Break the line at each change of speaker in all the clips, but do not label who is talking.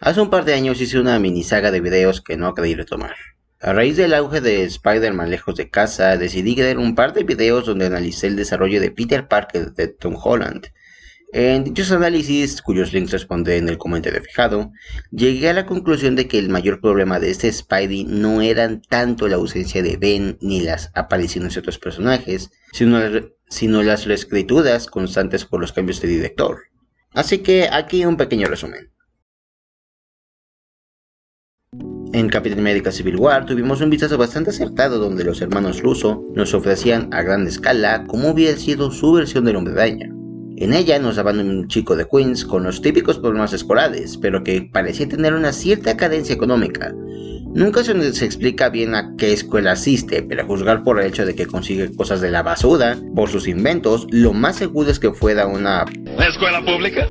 Hace un par de años hice una mini saga de videos que no quería retomar. A raíz del auge de Spider-Man lejos de casa, decidí crear un par de videos donde analicé el desarrollo de Peter Parker de Tom Holland. En dichos análisis, cuyos links les pondré en el comentario fijado, llegué a la conclusión de que el mayor problema de este Spidey no eran tanto la ausencia de Ben ni las apariciones de otros personajes, sino las reescrituras constantes por los cambios de director. Así que aquí un pequeño resumen. En Capitán América Civil War tuvimos un vistazo bastante acertado donde los hermanos Russo nos ofrecían a gran escala cómo hubiera sido su versión del Hombre Araña. En ella nos daban un chico de Queens con los típicos problemas escolares, pero que parecía tener una cierta cadencia económica. Nunca se nos explica bien a qué escuela asiste, pero a juzgar por el hecho de que consigue cosas de la basura, por sus inventos, lo más seguro es que fuera una
escuela pública.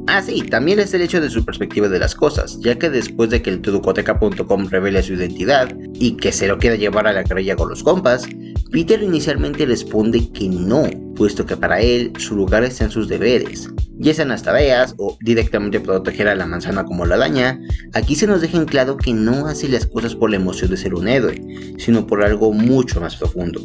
Ah, sí, también es el hecho de su perspectiva de las cosas, ya que después de que el trucoteca.com revele su identidad y que se lo quiera llevar a la querella con los compas, Peter inicialmente responde que no, puesto que para él su lugar está en sus deberes, ya sean las tareas o directamente proteger a la manzana como la araña. Aquí se nos deja en claro que no hace las cosas por la emoción de ser un héroe, sino por algo mucho más profundo.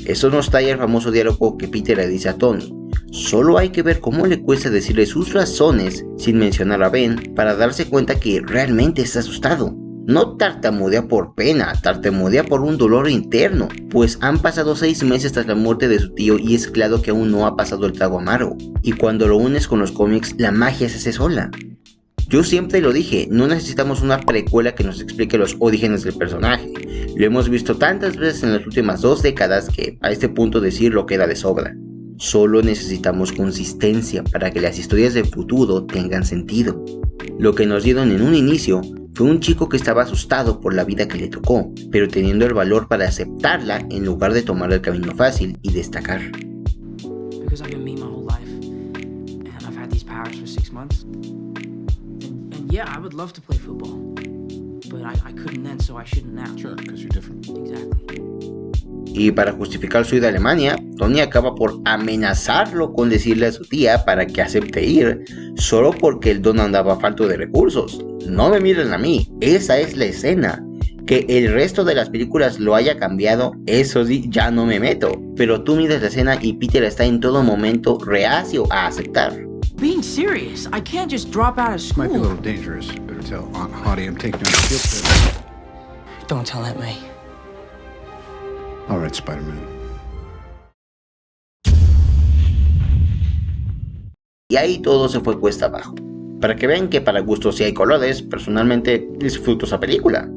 Esto nos trae el famoso diálogo que Peter le dice a Tony. Solo hay que ver cómo le cuesta decirle sus razones sin mencionar a Ben para darse cuenta que realmente está asustado. No tartamudea por pena, tartamudea por un dolor interno, pues han pasado 6 meses tras la muerte de su tío y es claro que aún no ha pasado el trago amargo. Y cuando lo unes con los cómics, la magia se hace sola. Yo siempre lo dije, no necesitamos una precuela que nos explique los orígenes del personaje. Lo hemos visto tantas veces en las últimas 2 décadas que a este punto decirlo queda de sobra. Solo necesitamos consistencia para que las historias del futuro tengan sentido. Lo que nos dieron en un inicio fue un chico que estaba asustado por la vida que le tocó, pero teniendo el valor para aceptarla en lugar de tomar el camino fácil y destacar.
Because I've been me my whole life, and I've had these powers for 6 months. And yeah, I would love to play football, but I couldn't then, so I shouldn't now.
Sure, because you're different.
Exactly.
Y para justificar su ida a Alemania, Tony acaba por amenazarlo con decirle a su tía para que acepte ir, solo porque el don andaba falto de recursos. No me miren a mí, esa es la escena. Que el resto de las películas lo haya cambiado, eso sí, ya no me meto. Pero tú miras la escena y Peter está en todo momento reacio a aceptar.
Being serious, I can't just drop out of school.
Might be a little dangerous. Better tell Aunt Hottie I'm taking her on a field trip.
Don't tell Aunt May.
All right, Spider-Man.
Y ahí todo se fue cuesta abajo. Para que vean que para gustos sí hay colores, personalmente disfruto esa película.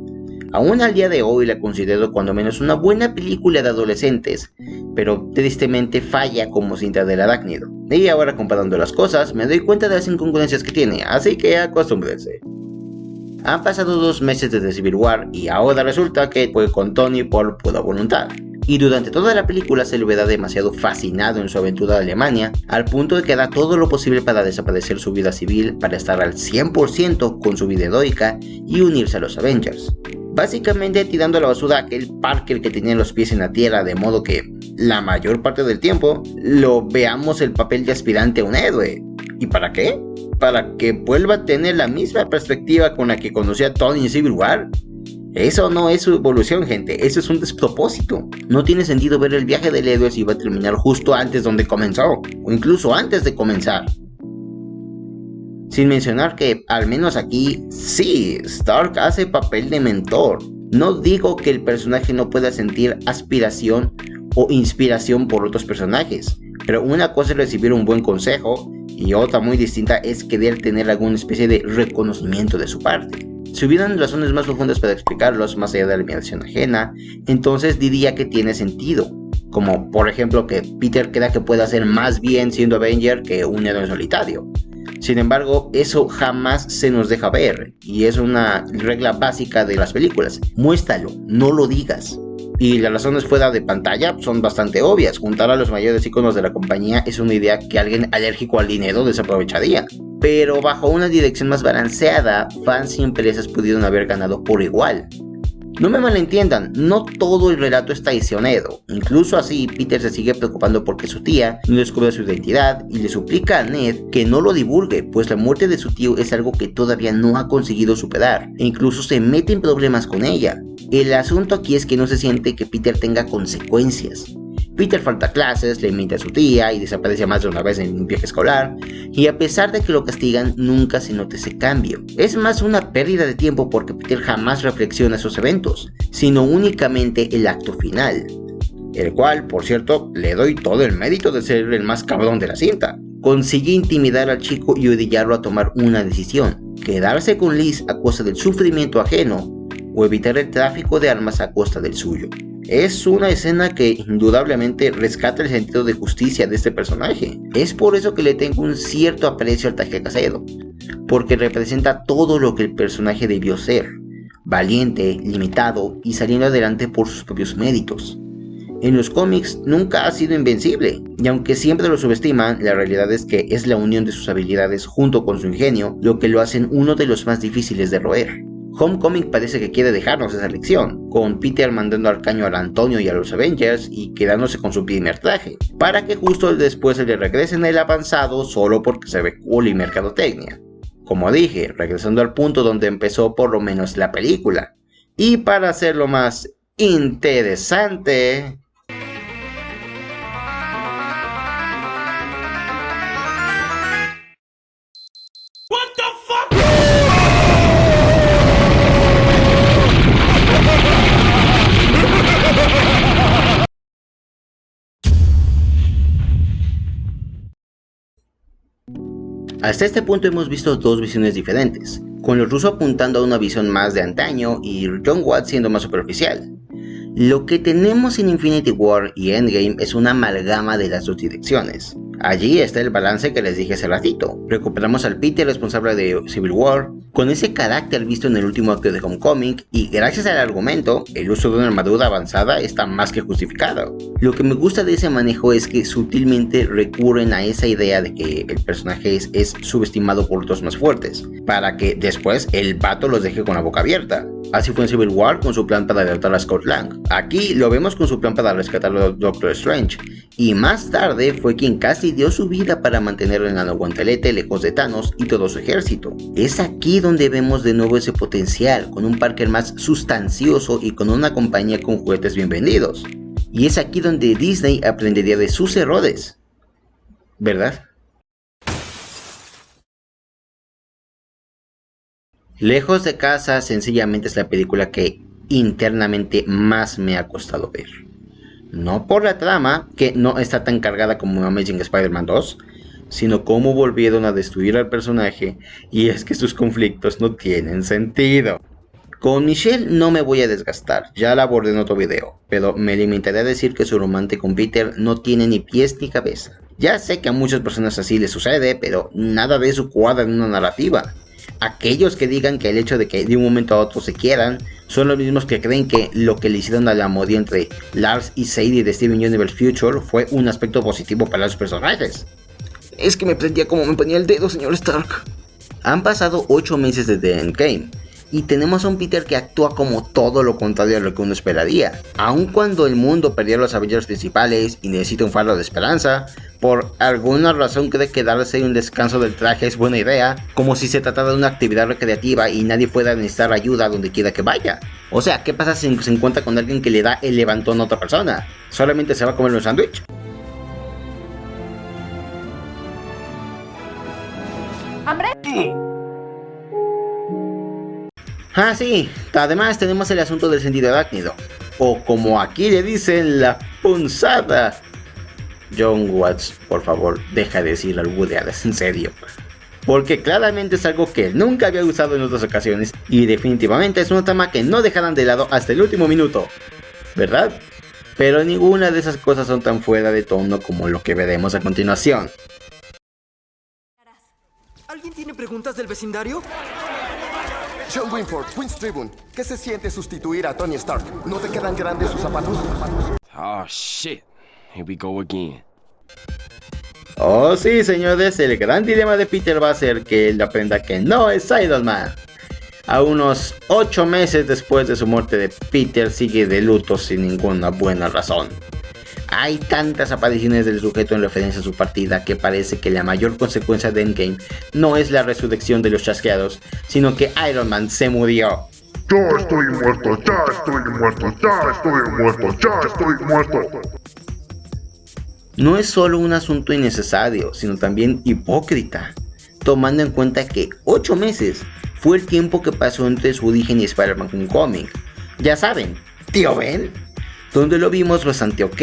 Aún al día de hoy la considero cuando menos una buena película de adolescentes, pero tristemente falla como cinta del arácnido. Y ahora comparando las cosas, me doy cuenta de las incongruencias que tiene, así que acostúmbrense. Han pasado 2 meses desde Civil War y ahora resulta que fue con Tony por pura voluntad. Y durante toda la película se le verá demasiado fascinado en su aventura de Alemania, al punto de que hará todo lo posible para desaparecer su vida civil para estar al 100% con su vida heroica y unirse a los Avengers. Básicamente tirando a la basura aquel Parker que tenía los pies en la tierra, de modo que la mayor parte del tiempo lo veamos el papel de aspirante a un héroe. ¿Y para qué? ¿Para que vuelva a tener la misma perspectiva con la que conocía a Tony en Civil War? Eso no es su evolución, gente, eso es un despropósito. No tiene sentido ver el viaje del héroe si va a terminar justo antes donde comenzó, o incluso antes de comenzar. Sin mencionar que, al menos aquí, sí, Stark hace papel de mentor. No digo que el personaje no pueda sentir aspiración o inspiración por otros personajes, pero una cosa es recibir un buen consejo y otra muy distinta es querer tener alguna especie de reconocimiento de su parte. Si hubieran razones más profundas para explicarlos más allá de la admiración ajena, entonces diría que tiene sentido. Como por ejemplo que Peter crea que puede hacer más bien siendo Avenger que un héroe solitario. Sin embargo, eso jamás se nos deja ver, y es una regla básica de las películas. Muéstralo, no lo digas. Y las razones fuera de pantalla son bastante obvias. Juntar a los mayores íconos de la compañía es una idea que alguien alérgico al dinero desaprovecharía. Pero bajo una dirección más balanceada, fans y empresas pudieron haber ganado por igual. No me malentiendan, no todo el relato es traicionero. Incluso así, Peter se sigue preocupando porque su tía no descubre su identidad y le suplica a Ned que no lo divulgue, pues la muerte de su tío es algo que todavía no ha conseguido superar, e incluso se mete en problemas con ella. El asunto aquí es que no se siente que Peter tenga consecuencias. Peter falta a clases, le miente a su tía y desaparece más de una vez en un viaje escolar, y a pesar de que lo castigan, nunca se nota ese cambio. Es más una pérdida de tiempo porque Peter jamás reflexiona esos eventos, sino únicamente el acto final, el cual, por cierto, le doy todo el mérito de ser el más cabrón de la cinta. Consigue intimidar al chico y orillarlo a tomar una decisión: quedarse con Liz a costa del sufrimiento ajeno o evitar el tráfico de armas a costa del suyo. Es una escena que indudablemente rescata el sentido de justicia de este personaje. Es por eso que le tengo un cierto aprecio al traje casero, porque representa todo lo que el personaje debió ser: valiente, limitado y saliendo adelante por sus propios méritos. En los cómics nunca ha sido invencible, y aunque siempre lo subestiman, la realidad es que es la unión de sus habilidades junto con su ingenio lo que lo hacen uno de los más difíciles de roer. Homecoming parece que quiere dejarnos esa lección, con Peter mandando al caño al Antonio y a los Avengers y quedándose con su primer traje, para que justo después se le regresen el avanzado solo porque se ve cool y mercadotecnia. Como dije, regresando al punto donde empezó por lo menos la película. Y para hacerlo más interesante... Hasta este punto hemos visto dos visiones diferentes, con los rusos apuntando a una visión más de antaño y Jon Watts siendo más superficial. Lo que tenemos en Infinity War y Endgame es una amalgama de las dos direcciones. Allí está el balance que les dije hace ratito. Recuperamos al Peter responsable de Civil War, con ese carácter visto en el último acto de Homecoming, y gracias al argumento, el uso de una armadura avanzada está más que justificado. Lo que me gusta de ese manejo es que sutilmente recurren a esa idea de que el personaje es subestimado por otros más fuertes, para que después el vato los deje con la boca abierta. Así fue en Civil War con su plan para derrotar a Scott Lang. Aquí lo vemos con su plan para rescatar a Doctor Strange, y más tarde fue quien casi dio su vida para mantener el nanoguantelete lejos de Thanos y todo su ejército. Es aquí donde vemos de nuevo ese potencial, con un Parker más sustancioso y con una compañía con juguetes bien vendidos. Y es aquí donde Disney aprendería de sus errores, ¿verdad? Lejos de casa sencillamente es la película que internamente más me ha costado ver. No por la trama, que no está tan cargada como Amazing Spider-Man 2, sino cómo volvieron a destruir al personaje, y es que sus conflictos no tienen sentido. Con Michelle no me voy a desgastar, ya la abordé en otro video, pero me limitaré a decir que su romance con Peter no tiene ni pies ni cabeza. Ya sé que a muchas personas así les sucede, pero nada de eso cuadra en una narrativa. Aquellos que digan que el hecho de que de un momento a otro se quieran son los mismos que creen que lo que le hicieron al amorío entre Lars y Sadie de Steven Universe Future fue un aspecto positivo para los personajes. Es que me prendía como me ponía el dedo, señor Stark. Han pasado 8 meses desde Endgame, y tenemos a un Peter que actúa como todo lo contrario a lo que uno esperaría. Aun cuando el mundo perdió a los Avengers principales y necesita un faro de esperanza, por alguna razón cree que darse un descanso del traje es buena idea, como si se tratara de una actividad recreativa y nadie pueda necesitar ayuda donde quiera que vaya. O sea, ¿qué pasa si se encuentra con alguien que le da el levantón a otra persona? ¿Solamente se va a comer un sándwich?
¿Hambre?
Ah, sí, además tenemos el asunto del sentido arácnido, o como aquí le dicen, la punzada. Jon Watts, por favor, deja de decir albureadas, en serio. Porque claramente es algo que nunca había usado en otras ocasiones, y definitivamente es una trama que no dejarán de lado hasta el último minuto, ¿verdad? Pero ninguna de esas cosas son tan fuera de tono como lo que veremos a continuación.
¿Alguien tiene preguntas del vecindario?
John Winford, Queen's Tribune. ¿Qué se siente sustituir a Tony Stark? ¿No te quedan grandes sus zapatos?
Oh shit. Here we go again.
Oh sí, señores, el gran dilema de Peter va a ser que él aprenda que no es Iron Man. A unos 8 meses después de su muerte de Peter sigue de luto sin ninguna buena razón. Hay tantas apariciones del sujeto en referencia a su partida que parece que la mayor consecuencia de Endgame no es la resurrección de los chasqueados, sino que Iron Man se murió.
Ya estoy muerto, ya estoy muerto, ya estoy muerto, ya estoy muerto.
No es solo un asunto innecesario, sino también hipócrita, tomando en cuenta que 8 meses fue el tiempo que pasó entre su origen y Spider-Man Homecoming. Ya saben, tío Ben, donde lo vimos bastante ok,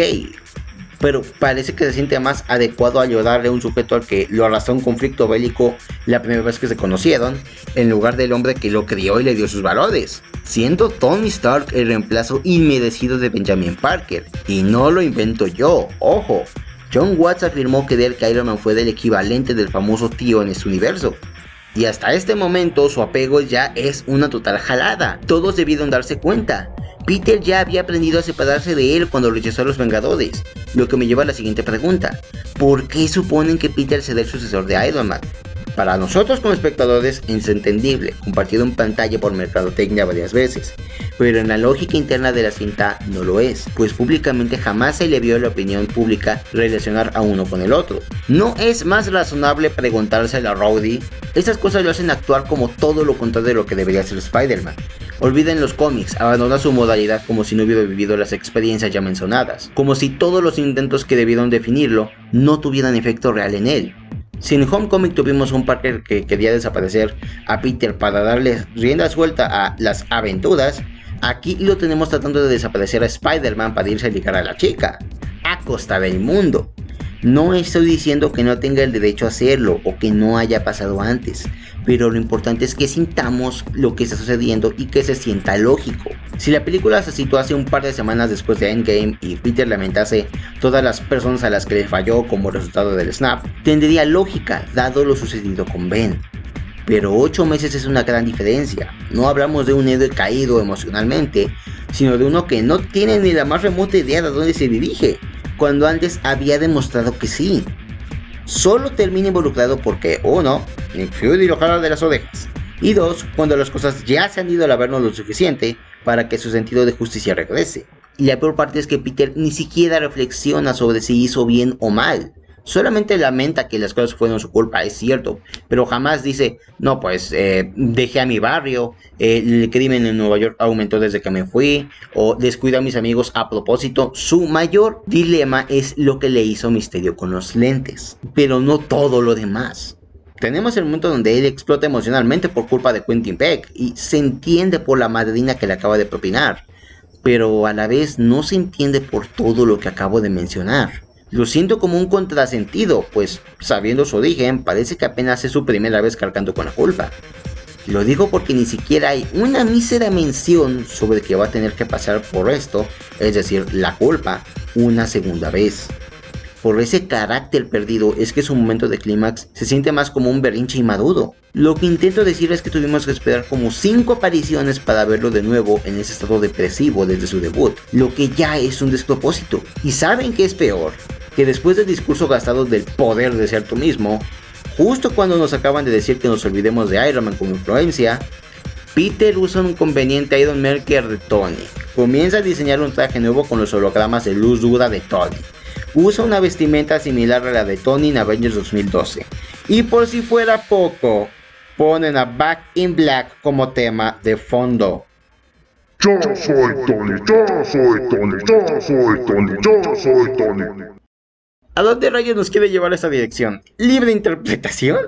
pero parece que se siente más adecuado ayudarle a un sujeto al que lo arrastró a un conflicto bélico la primera vez que se conocieron, en lugar del hombre que lo crió y le dio sus valores, siendo Tony Stark el reemplazo inmerecido de Benjamin Parker. Y no lo invento yo, ojo, John Watts afirmó creer que Iron Man fue del equivalente del famoso tío en este universo. Y hasta este momento su apego ya es una total jalada, todos debieron darse cuenta. Peter ya había aprendido a separarse de él cuando rechazó a los Vengadores, lo que me lleva a la siguiente pregunta: ¿por qué suponen que Peter será el sucesor de Iron Man? Para nosotros como espectadores es entendible, compartido en pantalla por mercadotecnia varias veces, pero en la lógica interna de la cinta no lo es, pues públicamente jamás se le vio a la opinión pública relacionar a uno con el otro. ¿No es más razonable preguntárselo a Rhodey? Estas cosas lo hacen actuar como todo lo contrario de lo que debería ser Spider-Man. Olviden los cómics, abandona su modalidad como si no hubiera vivido las experiencias ya mencionadas, como si todos los intentos que debieron definirlo no tuvieran efecto real en él. Si en Homecoming tuvimos un Parker que quería desaparecer a Peter para darle rienda suelta a las aventuras, aquí lo tenemos tratando de desaparecer a Spider-Man para irse a ligar a la chica, a costa del mundo. No estoy diciendo que no tenga el derecho a hacerlo o que no haya pasado antes, pero lo importante es que sintamos lo que está sucediendo y que se sienta lógico. Si la película se situó hace un par de semanas después de Endgame y Peter lamentase todas las personas a las que le falló como resultado del snap, tendría lógica dado lo sucedido con Ben. Pero 8 meses es una gran diferencia. No hablamos de un héroe caído emocionalmente, sino de uno que no tiene ni la más remota idea de dónde se dirige, cuando antes había demostrado que sí. Solo termina involucrado porque 1. Nick Fury lo jala de las orejas, y 2. Cuando las cosas ya se han ido al averno lo suficiente para que su sentido de justicia regrese. Y la peor parte es que Peter ni siquiera reflexiona sobre si hizo bien o mal. Solamente lamenta que las cosas fueron su culpa, es cierto, pero jamás dice, no pues, dejé a mi barrio, el crimen en Nueva York aumentó desde que me fui, o descuido a mis amigos a propósito. Su mayor dilema es lo que le hizo Misterio con los lentes, pero no todo lo demás. Tenemos el momento donde él explota emocionalmente por culpa de Quentin Beck, y se entiende por la madrina que le acaba de propinar, pero a la vez no se entiende por todo lo que acabo de mencionar. Lo siento como un contrasentido, pues sabiendo su origen, parece que apenas es su primera vez cargando con la culpa. Lo digo porque ni siquiera hay una mísera mención sobre que va a tener que pasar por esto, es decir, la culpa, una segunda vez. Por ese carácter perdido es que su momento de clímax se siente más como un berrinche inmaduro. Lo que intento decir es que tuvimos que esperar como 5 apariciones para verlo de nuevo en ese estado depresivo desde su debut, lo que ya es un despropósito. ¿Y saben qué es peor? Que después del discurso gastado del poder de ser tú mismo, justo cuando nos acaban de decir que nos olvidemos de Iron Man como influencia, Peter usa un conveniente Iron Maker de Tony, comienza a diseñar un traje nuevo con los hologramas de luz dura de Tony, usa una vestimenta similar a la de Tony en Avengers 2012, y por si fuera poco, ponen a Back in Black como tema de fondo.
Yo soy Tony, yo soy Tony, yo soy Tony, yo soy Tony.
¿A dónde rayos nos quiere llevar esta dirección? ¿Libre interpretación?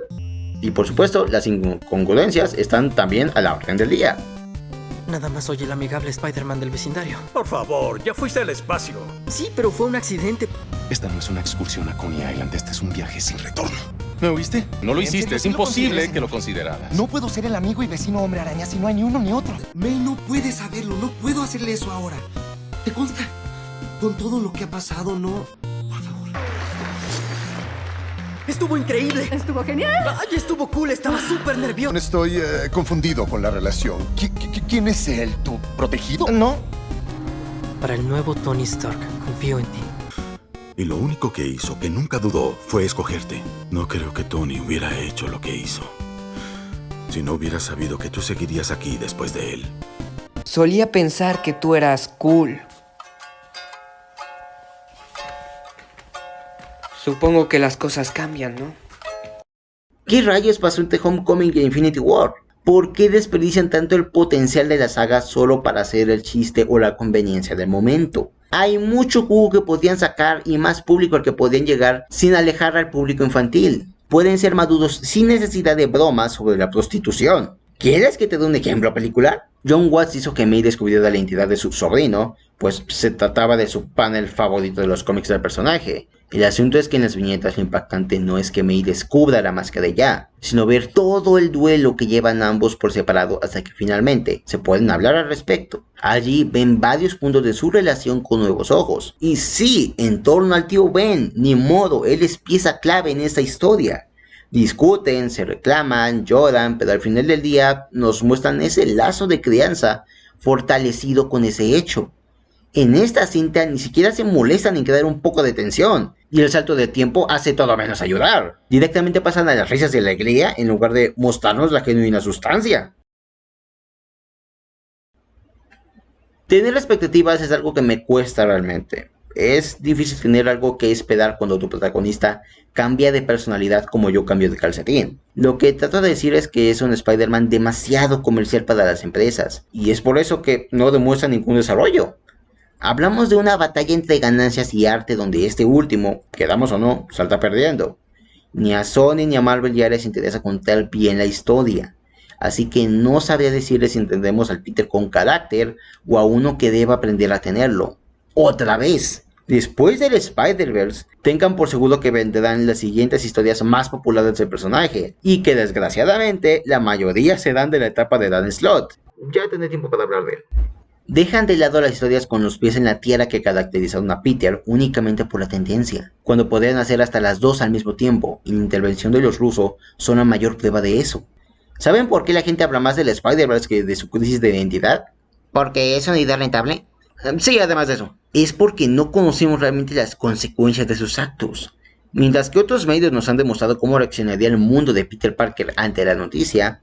Y por supuesto, las incongruencias están también a la orden del día.
Nada más soy el amigable Spider-Man del vecindario.
Por favor, ya fuiste al espacio.
Sí, pero fue un accidente.
Esta no es una excursión a Coney Island, este es un viaje sin retorno. ¿Me oíste? No lo hiciste, es imposible que lo consideraras.
No puedo ser el amigo y vecino hombre araña si no hay ni uno ni otro.
May no puede saberlo, no puedo hacerle eso ahora. ¿Te consta? Con todo lo que ha pasado, no... Por favor. Estuvo increíble.
Estuvo genial.
Ay, estuvo cool, estaba súper nervioso.
Estoy confundido con la relación. ¿Quién es él? ¿Tu protegido? No.
Para el nuevo Tony Stark, confío en ti.
Y lo único que hizo, que nunca dudó, fue escogerte. No creo que Tony hubiera hecho lo que hizo Si no hubiera sabido que tú seguirías aquí después de él.
Solía pensar que tú eras cool. Supongo que las cosas cambian, ¿no?
¿Qué rayos pasó entre Homecoming y Infinity War? ¿Por qué desperdician tanto el potencial de la saga solo para hacer el chiste o la conveniencia del momento? Hay mucho jugo que podían sacar y más público al que podían llegar sin alejar al público infantil. Pueden ser maduros sin necesidad de bromas sobre la prostitución. ¿Quieres que te dé un ejemplo, película? John Watts hizo que May descubriera la identidad de su sobrino, pues se trataba de su panel favorito de los cómics del personaje. El asunto es que en las viñetas lo impactante no es que May descubra la máscara ya, sino ver todo el duelo que llevan ambos por separado hasta que finalmente se pueden hablar al respecto. Allí ven varios puntos de su relación con nuevos ojos. Y sí, en torno al tío Ben, ni modo, él es pieza clave en esta historia. Discuten, se reclaman, lloran, pero al final del día nos muestran ese lazo de crianza fortalecido con ese hecho. En esta cinta ni siquiera se molestan en crear un poco de tensión, y el salto de tiempo hace todo menos ayudar. Directamente pasan a las risas de alegría en lugar de mostrarnos la genuina sustancia. Tener expectativas es algo que me cuesta realmente. Es difícil tener algo que esperar cuando tu protagonista cambia de personalidad como yo cambio de calcetín. Lo que trato de decir es que es un Spider-Man demasiado comercial para las empresas, y es por eso que no demuestra ningún desarrollo. Hablamos de una batalla entre ganancias y arte donde este último, queramos o no, salta perdiendo. Ni a Sony ni a Marvel ya les interesa contar bien la historia. Así que no sabría decirles si entendemos al Peter con carácter o a uno que deba aprender a tenerlo. Otra vez, después del Spider-Verse, tengan por seguro que vendrán las siguientes historias más populares del personaje, y que desgraciadamente la mayoría se dan de la etapa de Dan Slott. Ya tendré tiempo para hablar de él. Dejan de lado las historias con los pies en la tierra que caracterizaron a Peter únicamente por la tendencia, cuando podrían hacer hasta las dos al mismo tiempo, y la intervención de los rusos son la mayor prueba de eso. ¿Saben por qué la gente habla más del Spider-Verse que de su crisis de identidad? ¿Porque es una idea rentable? Sí, además de eso. Es porque no conocemos realmente las consecuencias de sus actos. Mientras que otros medios nos han demostrado cómo reaccionaría el mundo de Peter Parker ante la noticia,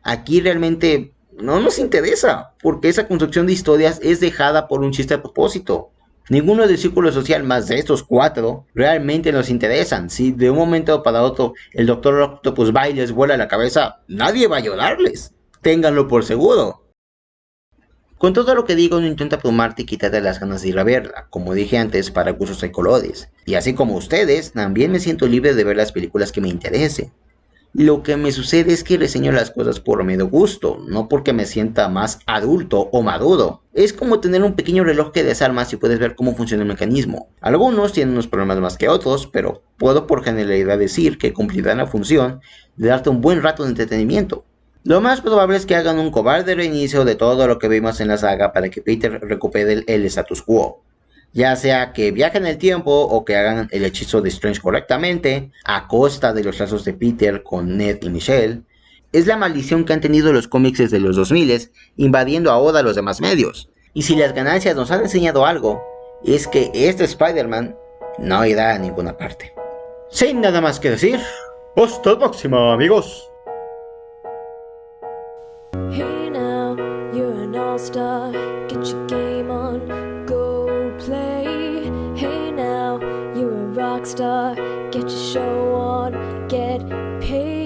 aquí realmente no nos interesa, porque esa construcción de historias es dejada por un chiste a propósito. Ninguno del círculo social más de estos cuatro realmente nos interesan. Si de un momento para otro el Dr. Octopus va y les vuela la cabeza, nadie va a ayudarles. Ténganlo por seguro. Con todo lo que digo, no intento abrumarte y quitarte las ganas de ir a verla, como dije antes, para gustos hay colores. Y así como ustedes, también me siento libre de ver las películas que me interesen. Lo que me sucede es que reseño las cosas por mero gusto, no porque me sienta más adulto o maduro. Es como tener un pequeño reloj que desarma si puedes ver cómo funciona el mecanismo. Algunos tienen unos problemas más que otros, pero puedo por generalidad decir que cumplirán la función de darte un buen rato de entretenimiento. Lo más probable es que hagan un cobarde reinicio de todo lo que vimos en la saga para que Peter recupere el status quo. Ya sea que viajen el tiempo o que hagan el hechizo de Strange correctamente, a costa de los lazos de Peter con Ned y Michelle, es la maldición que han tenido los cómics desde los 2000, invadiendo ahora los demás medios. Y si las ganancias nos han enseñado algo, es que este Spider-Man no irá a ninguna parte. Sin nada más que decir, hasta la próxima, amigos.
Hey now, you're an all-star, get your game on, go play. Hey now, you're a rock star, get your show on, get paid.